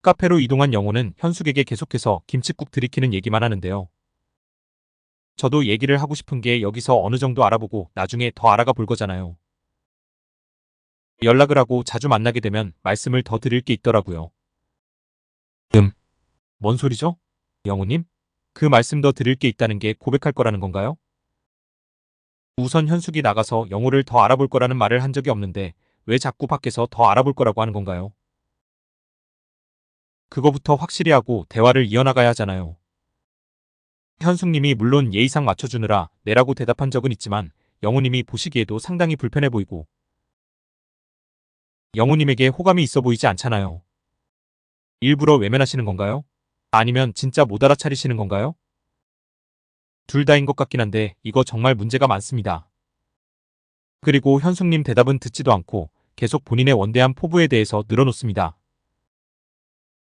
카페로 이동한 영호는 현숙에게 계속해서 김칫국 들이키는 얘기만 하는데요. 저도 얘기를 하고 싶은 게 여기서 어느 정도 알아보고 나중에 더 알아가 볼 거잖아요. 연락을 하고 자주 만나게 되면 말씀을 더 드릴 게 있더라고요. 뭔 소리죠? 영호님? 그 말씀 더 드릴 게 있다는 게 고백할 거라는 건가요? 우선 현숙이 나가서 영호를 더 알아볼 거라는 말을 한 적이 없는데 왜 자꾸 밖에서 더 알아볼 거라고 하는 건가요? 그거부터 확실히 하고 대화를 이어나가야 하잖아요. 현숙님이 물론 예의상 맞춰주느라 네라고 대답한 적은 있지만 영호님이 보시기에도 상당히 불편해 보이고 영호님에게 호감이 있어 보이지 않잖아요. 일부러 외면하시는 건가요? 아니면 진짜 못 알아차리시는 건가요? 둘 다인 것 같긴 한데 이거 정말 문제가 많습니다. 그리고 현숙님 대답은 듣지도 않고 계속 본인의 원대한 포부에 대해서 늘어놓습니다.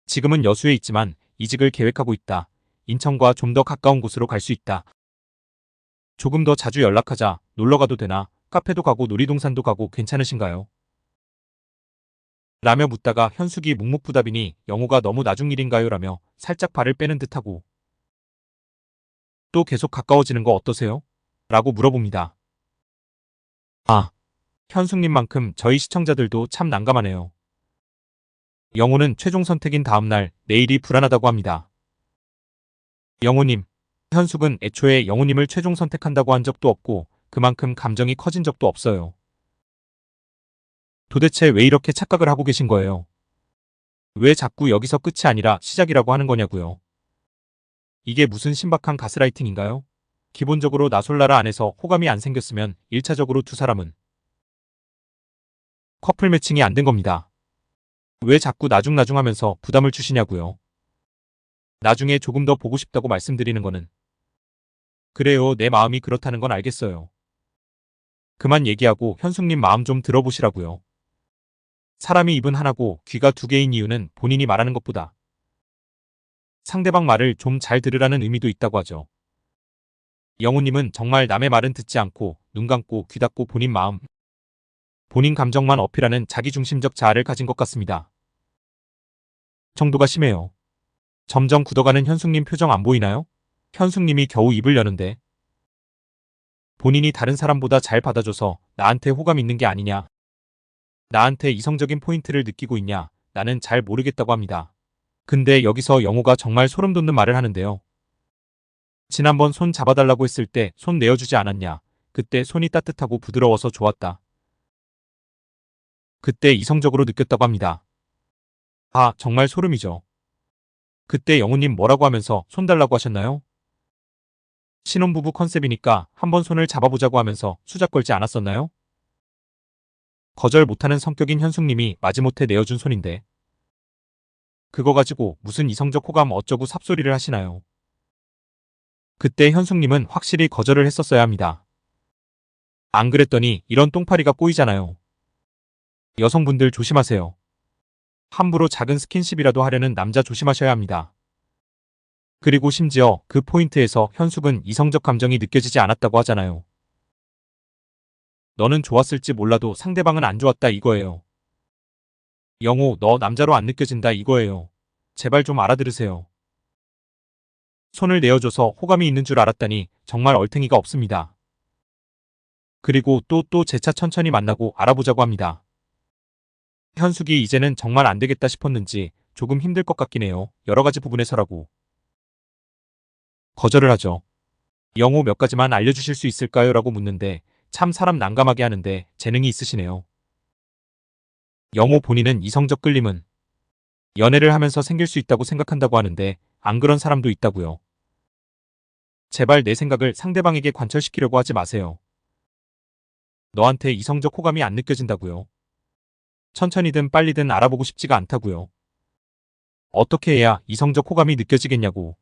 지금은 여수에 있지만 이직을 계획하고 있다. 인천과 좀 더 가까운 곳으로 갈 수 있다. 조금 더 자주 연락하자. 놀러 가도 되나? 카페도 가고 놀이동산도 가고 괜찮으신가요? 라며 묻다가 현숙이 묵묵부답이니 영호가 너무 나중 일인가요? 라며 살짝 발을 빼는 듯하고 또 계속 가까워지는 거 어떠세요? 라고 물어봅니다. 아, 현숙님만큼 저희 시청자들도 참 난감하네요. 영호는 최종 선택인 다음날 내일이 불안하다고 합니다. 영호님, 현숙은 애초에 영호님을 최종 선택한다고 한 적도 없고 그만큼 감정이 커진 적도 없어요. 도대체 왜 이렇게 착각을 하고 계신 거예요? 왜 자꾸 여기서 끝이 아니라 시작이라고 하는 거냐고요? 이게 무슨 신박한 가스라이팅인가요? 기본적으로 나솔라라 안에서 호감이 안 생겼으면 1차적으로 두 사람은 커플 매칭이 안 된 겁니다. 왜 자꾸 나중나중 하면서 부담을 주시냐고요? 나중에 조금 더 보고 싶다고 말씀드리는 거는 그래요, 내 마음이 그렇다는 건 알겠어요. 그만 얘기하고 현숙님 마음 좀 들어보시라고요. 사람이 입은 하나고 귀가 두 개인 이유는 본인이 말하는 것보다 상대방 말을 좀 잘 들으라는 의미도 있다고 하죠. 영호님은 정말 남의 말은 듣지 않고 눈 감고 귀 닫고 본인 마음, 본인 감정만 어필하는 자기중심적 자아를 가진 것 같습니다. 정도가 심해요. 점점 굳어가는 현숙님 표정 안 보이나요? 현숙님이 겨우 입을 여는데 본인이 다른 사람보다 잘 받아줘서 나한테 호감 있는 게 아니냐. 나한테 이성적인 포인트를 느끼고 있냐. 나는 잘 모르겠다고 합니다. 근데 여기서 영호가 정말 소름 돋는 말을 하는데요. 지난번 손 잡아달라고 했을 때 손 내어주지 않았냐. 그때 손이 따뜻하고 부드러워서 좋았다. 그때 이성적으로 느꼈다고 합니다. 아, 정말 소름이죠. 그때 영호님 뭐라고 하면서 손 달라고 하셨나요? 신혼부부 컨셉이니까 한번 손을 잡아보자고 하면서 수작 걸지 않았었나요? 거절 못하는 성격인 현숙님이 마지못해 내어준 손인데 그거 가지고 무슨 이성적 호감 어쩌고 삽소리를 하시나요? 그때 현숙님은 확실히 거절을 했었어야 합니다. 안 그랬더니 이런 똥파리가 꼬이잖아요. 여성분들 조심하세요. 함부로 작은 스킨십이라도 하려는 남자 조심하셔야 합니다. 그리고 심지어 그 포인트에서 현숙은 이성적 감정이 느껴지지 않았다고 하잖아요. 너는 좋았을지 몰라도 상대방은 안 좋았다 이거예요. 영호, 너 남자로 안 느껴진다 이거예요. 제발 좀 알아들으세요. 손을 내어줘서 호감이 있는 줄 알았다니 정말 얼탱이가 없습니다. 그리고 또 재차 천천히 만나고 알아보자고 합니다. 현숙이 이제는 정말 안 되겠다 싶었는지 조금 힘들 것 같긴 해요. 여러 가지 부분에서라고. 거절을 하죠. 영호 몇 가지만 알려주실 수 있을까요? 라고 묻는데 참 사람 난감하게 하는데 재능이 있으시네요. 영호 본인은 이성적 끌림은 연애를 하면서 생길 수 있다고 생각한다고 하는데 안 그런 사람도 있다고요. 제발 내 생각을 상대방에게 관철시키려고 하지 마세요. 너한테 이성적 호감이 안 느껴진다고요. 천천히든 빨리든 알아보고 싶지가 않다고요. 어떻게 해야 이성적 호감이 느껴지겠냐고.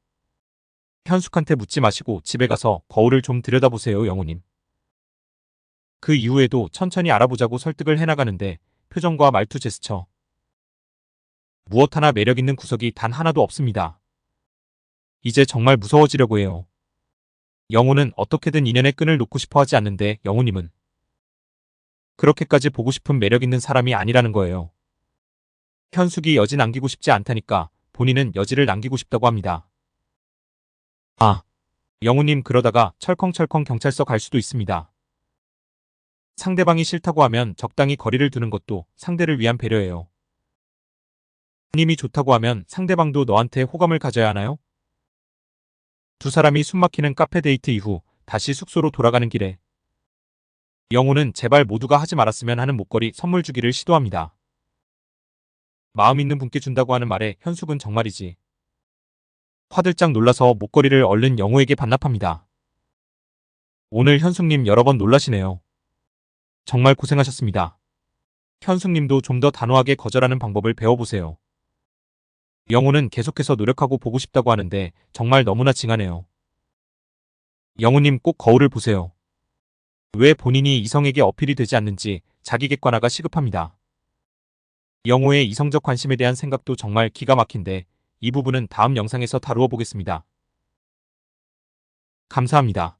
현숙한테 묻지 마시고 집에 가서 거울을 좀 들여다보세요, 영호님. 그 이후에도 천천히 알아보자고 설득을 해나가는데 표정과 말투 제스처 무엇 하나 매력 있는 구석이 단 하나도 없습니다. 이제 정말 무서워지려고 해요. 영호는 어떻게든 인연의 끈을 놓고 싶어 하지 않는데 영호님은 그렇게까지 보고 싶은 매력 있는 사람이 아니라는 거예요. 현숙이 여지 남기고 싶지 않다니까 본인은 여지를 남기고 싶다고 합니다. 아, 영우님 그러다가 철컹철컹 경찰서 갈 수도 있습니다. 상대방이 싫다고 하면 적당히 거리를 두는 것도 상대를 위한 배려예요. 님이 좋다고 하면 상대방도 너한테 호감을 가져야 하나요? 두 사람이 숨막히는 카페 데이트 이후 다시 숙소로 돌아가는 길에 영우는 제발 모두가 하지 말았으면 하는 목걸이 선물 주기를 시도합니다. 마음 있는 분께 준다고 하는 말에 현숙은 정말이지. 화들짝 놀라서 목걸이를 얼른 영우에게 반납합니다. 오늘 현숙님 여러 번 놀라시네요. 정말 고생하셨습니다. 현숙님도 좀 더 단호하게 거절하는 방법을 배워보세요. 영우는 계속해서 노력하고 보고 싶다고 하는데 정말 너무나 징하네요. 영우님 꼭 거울을 보세요. 왜 본인이 이성에게 어필이 되지 않는지 자기 객관화가 시급합니다. 영우의 이성적 관심에 대한 생각도 정말 기가 막힌데 이 부분은 다음 영상에서 다루어 보겠습니다. 감사합니다.